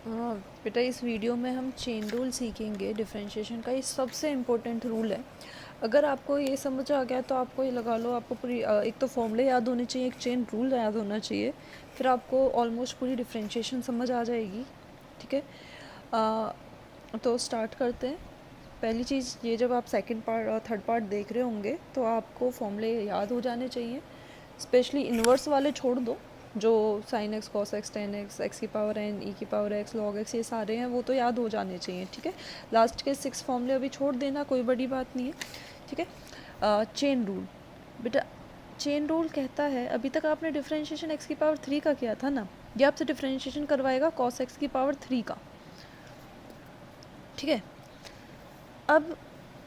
बेटा इस वीडियो में हम चेन रूल सीखेंगे। डिफरेंशिएशन का ये सबसे इम्पोर्टेंट रूल है। अगर आपको ये समझ आ गया तो आपको ये लगा लो, आपको पूरी एक तो फॉर्मूले याद होने चाहिए, एक चेन रूल याद होना चाहिए, फिर आपको ऑलमोस्ट पूरी डिफरेंशिएशन समझ आ जाएगी। ठीक है, तो स्टार्ट करते हैं। पहली चीज़ ये, जब आप सेकंड पार्ट और थर्ड पार्ट देख रहे होंगे तो आपको फॉर्मूले याद हो जाने चाहिए। स्पेशली इन्वर्स वाले छोड़ दो, जो sine x cos x ten x x की पावर एन ई की पावर एक्स लॉग एक्स ये सारे हैं, वो तो याद हो जाने चाहिए। ठीक है, लास्ट के 6 फॉर्मूले अभी छोड़ देना, कोई बड़ी बात नहीं है। ठीक है, चेन रूल। बेटा चेन रूल कहता है, अभी तक आपने डिफरेंशिएशन एक्स की पावर 3 का किया था ना, ये आपसे डिफरेंशिएशन करवाएगा कॉस एक्स की पावर 3 का। ठीक है, अब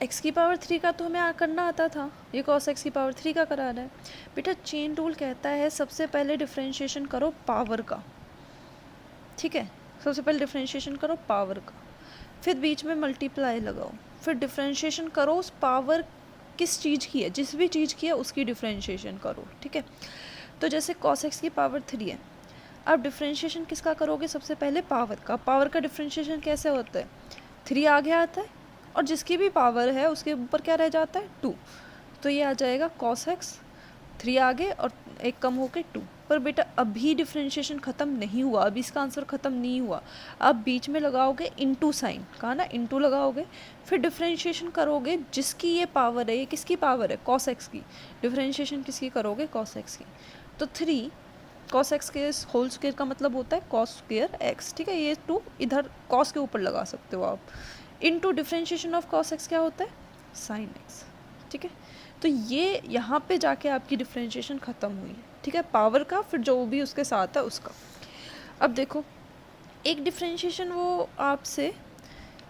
एक्स की पावर 3 का तो हमें करना आता था, ये कॉस एक्स की पावर 3 का करा रहा है। बेटा चेन रूल कहता है सबसे पहले डिफरेंशिएशन करो पावर का। ठीक है, सबसे पहले डिफरेंशिएशन करो पावर का, फिर बीच में मल्टीप्लाई लगाओ, फिर डिफरेंशिएशन करो उस पावर किस चीज़ की है, जिस भी चीज़ की है उसकी डिफरेंशिएशन करो। ठीक है, तो जैसे कॉस एक्स की पावर 3 है, अब डिफरेंशिएशन किसका करोगे, सबसे पहले पावर का। पावर का डिफरेंशिएशन कैसे होता है, 3 आगे आता है और जिसकी भी पावर है उसके ऊपर क्या रह जाता है, 2। तो ये आ जाएगा कॉस एक्स, 3 आगे और एक कम होके 2। पर बेटा अभी डिफरेंशिएशन ख़त्म नहीं हुआ, अभी इसका आंसर ख़त्म नहीं हुआ। आप बीच में लगाओगे इनटू साइन, कहा ना इनटू लगाओगे, फिर डिफरेंशिएशन करोगे जिसकी ये पावर है, ये किसकी पावर है, कॉस एक्स की। डिफरेंशिएशन किसकी करोगे, कॉस एक्स की। तो 3 कॉस एक्स के होल स्क्वायर का मतलब होता है कॉस स्क्वायर एक्स। ठीक है, ये 2 इधर कॉस के ऊपर लगा सकते हो आप। Into differentiation of cos x क्या होता है, साइन एक्स। ठीक है, तो ये यहाँ पे जाके आपकी डिफरेंशिएशन ख़त्म हुई है। ठीक है, पावर का, फिर जो भी उसके साथ है उसका। अब देखो, एक डिफरेंशिएशन वो आपसे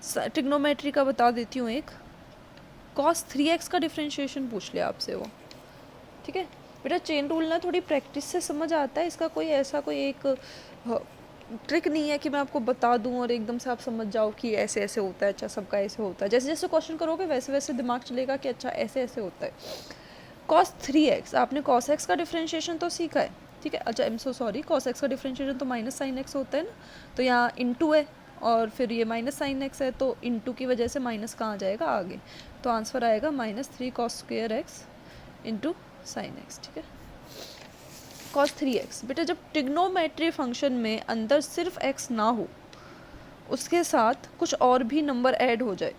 ट्रिग्नोमेट्री का बता देती हूँ। एक कॉस 3x का डिफरेंशिएशन पूछ लिया आपसे वो। ठीक है बेटा, चेन रूल ना थोड़ी प्रैक्टिस से समझ आता है, इसका कोई ऐसा कोई एक ट्रिक नहीं है कि मैं आपको बता दूं और एकदम से आप समझ जाओ कि ऐसे ऐसे होता है। अच्छा, सबका ऐसे होता है, जैसे जैसे क्वेश्चन करोगे वैसे वैसे दिमाग चलेगा कि अच्छा ऐसे ऐसे होता है। कॉस 3x, आपने कॉस एक्स का डिफरेंशिएशन तो सीखा है। ठीक है, अच्छा I am so sorry, cos x का डिफरेंशिएशन तो माइनस साइन एक्स होता है ना, तो यहाँ इंटू है और फिर ये माइनस साइन एक्स है, तो इंटू की वजह से माइनस कहाँ जाएगा, आगे। तो आंसर आएगा -3 cos square x into sine x. ठीक है, कॉस 3x। बेटा जब ट्रिग्नोमेट्री फंक्शन में अंदर सिर्फ x ना हो, उसके साथ कुछ और भी नंबर ऐड हो जाए,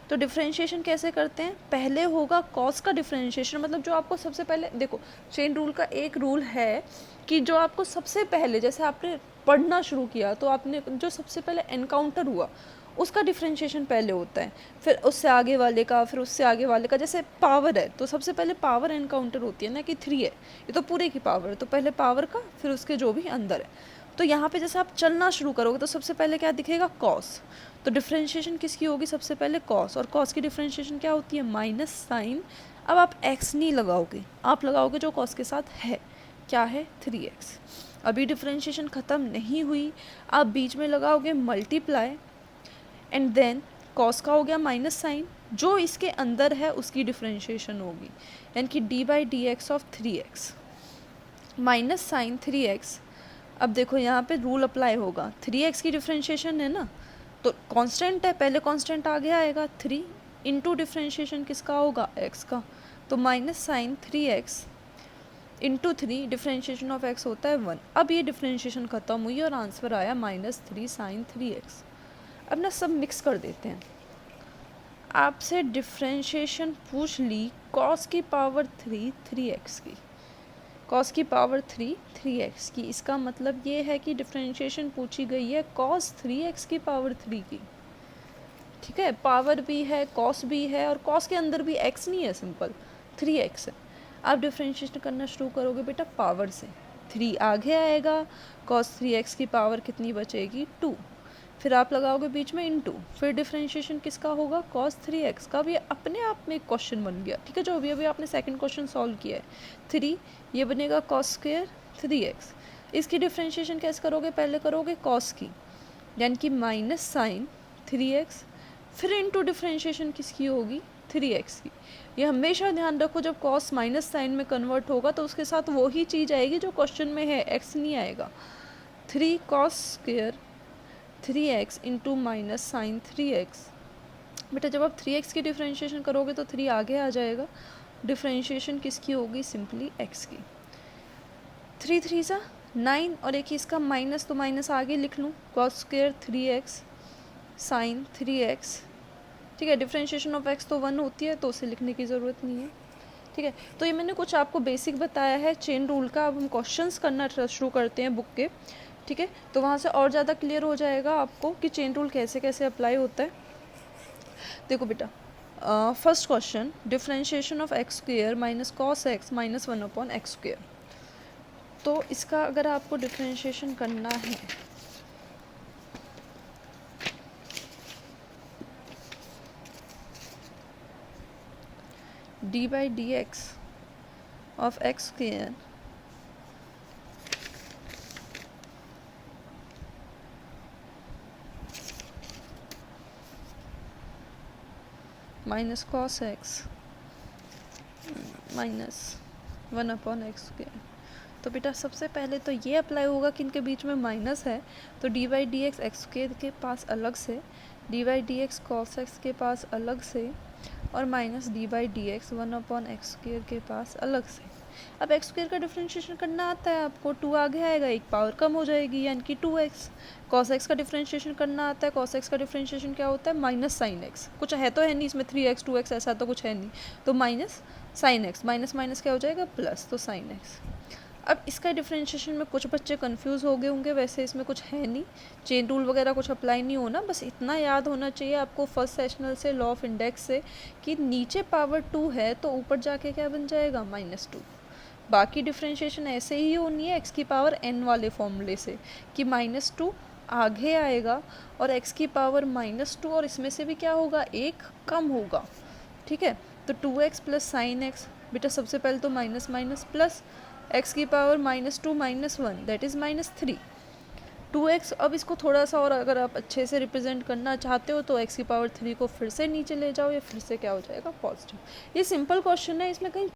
तो डिफरेंशिएशन कैसे करते हैं, पहले होगा कॉस का डिफरेंशिएशन। मतलब जो आपको सबसे पहले, देखो चेन रूल का एक रूल है कि जो आपको सबसे पहले, जैसे आपने पढ़ना शुरू किया तो आपने जो सबसे पहले एनकाउंटर हुआ उसका डिफरेंशिएशन पहले होता है, फिर उससे आगे वाले का, फिर उससे आगे वाले का। जैसे पावर है तो सबसे पहले पावर एनकाउंटर होती है ना, कि 3 है, ये तो पूरे की पावर है, तो पहले पावर का, फिर उसके जो भी अंदर है। तो यहाँ पे जैसे आप चलना शुरू करोगे तो सबसे पहले क्या दिखेगा, कॉस। तो डिफरेंशिएशन किसकी होगी, सबसे पहले कॉस, और कॉस की डिफरेंशिएशन क्या होती है, माइनस साइन। अब आप एक्स नहीं लगाओगे, आप लगाओगे जो कॉस के साथ है, क्या है, 3x। अभी डिफरेंशिएशन ख़त्म नहीं हुई, आप बीच में लगाओगे मल्टीप्लाई, एंड देन कॉस का हो गया माइनस साइन, जो इसके अंदर है उसकी डिफरेंशिएशन होगी, यानी कि d/dx of 3x minus sine 3x। अब देखो यहाँ पे रूल अप्लाई होगा, 3x की डिफरेंशिएशन है ना, तो कांस्टेंट है, पहले कांस्टेंट आगे आएगा 3, इंटू डिफरेंशिएशन किसका होगा, x का, तो minus sine 3x into 3, differentiation of x होता है 1। अब ये डिफरेंशिएशन ख़त्म हुई और आंसर आया -3 साइन 3x। अब ना सब मिक्स कर देते हैं। आपसे डिफरेंशिएशन पूछ ली कॉस की पावर 3 3x की, कॉस की पावर 3 3x की, इसका मतलब ये है कि डिफरेंशिएशन पूछी गई है कॉस 3x की पावर 3 की। ठीक है, पावर भी है, कॉस भी है, और कॉस के अंदर भी x नहीं है, सिंपल 3x है। आप डिफरेंशिएशन करना शुरू करोगे बेटा पावर से, 3 आगे आएगा, कॉस 3x की पावर कितनी बचेगी, 2, फिर आप लगाओगे बीच में इनटू, फिर डिफरेंशिएशन किसका होगा, कॉस 3x का। भी अपने आप में एक क्वेश्चन बन गया। ठीक है, जो अभी आपने सेकंड क्वेश्चन सॉल्व किया है, 3 ये बनेगा कॉस स्क्वायर 3x। इसकी डिफरेंशिएशन कैसे करोगे, पहले करोगे कॉस की, यानी कि माइनस साइन 3x, फिर इनटू डिफरेंशिएशन किसकी होगी, 3x की। ये हमेशा ध्यान रखो, जब कॉस माइनस साइन में कन्वर्ट होगा तो उसके साथ वही चीज़ आएगी जो क्वेश्चन में है, x नहीं आएगा। 3 cos square 3x into minus sine 3x। बेटा जब आप 3x की डिफ्रेंशिएशन करोगे तो 3 आगे आ जाएगा, डिफ्रेंशिएशन किसकी होगी, सिंपली x की। 3 3 सा 9 और एक ही इसका माइनस, तो माइनस आगे लिख लूँ, cos square 3x sign 3x। ठीक है, डिफ्रेंशिएशन ऑफ x तो 1 होती है तो उसे लिखने की ज़रूरत नहीं है। ठीक है, तो ये मैंने कुछ आपको बेसिक बताया है चेन रूल का। अब हम क्वेश्चंस करना शुरू करते हैं बुक के। ठीक है, तो वहाँ से और ज़्यादा क्लियर हो जाएगा आपको कि चेन रूल कैसे कैसे अप्लाई होता है। देखो बेटा, first question, differentiation of x square minus cos x minus 1 upon x square. तो इसका अगर आपको डिफ्रेंशिएशन करना है D by D x of x square minus cos x minus 1 upon x square. तो बेटा सबसे पहले तो ये अप्लाई होगा कि इनके बीच में माइनस है, तो D by D x x square के पास अलग से, D by D x cos x के पास अलग से, और minus D by D x 1 upon x square के पास अलग से। अब एक्स स्क्वेयर का डिफ्रेंशिएशन करना आता है आपको, 2 आगे आएगा, एक पावर कम हो जाएगी यानी कि 2x। कॉस एक्स का डिफ्रेंशिएशन करना आता है, कॉस एक्स का डिफ्रेंशिएशन क्या होता है, माइनस साइन एक्स। कुछ है तो है नहीं इसमें, 3x 2x ऐसा तो कुछ है नहीं, तो minus sine x, minus minus क्या हो जाएगा, प्लस, तो साइन एक्स। अब इसका डिफ्रेंशिएशन में कुछ बच्चे कंफ्यूज हो गए होंगे, वैसे इसमें कुछ है नहीं, चेन रूल वगैरह कुछ अप्लाई नहीं होना, बस इतना याद होना चाहिए आपको फर्स्ट सेशनल से, लॉ ऑफ इंडेक्स से, कि नीचे पावर 2 है तो ऊपर जाके क्या बन जाएगा, -2। बाकी डिफ्रेंशिएशन ऐसे ही होनी है एक्स की पावर n वाले फॉर्मूले से, कि -2 आगे आएगा और एक्स की पावर -2, और इसमें से भी क्या होगा, एक कम होगा। ठीक है, तो 2x प्लस साइन एक्स, बेटा सबसे पहले तो माइनस माइनस प्लस, x की पावर -2 -1 दैट इज़ -3, 2x। अब इसको थोड़ा सा और अगर आप अच्छे से रिप्रेजेंट करना चाहते हो तो x की पावर 3 को फिर से नीचे ले जाओ, या फिर से क्या हो जाएगा, पॉजिटिव। ये सिंपल क्वेश्चन है, इसमें कहीं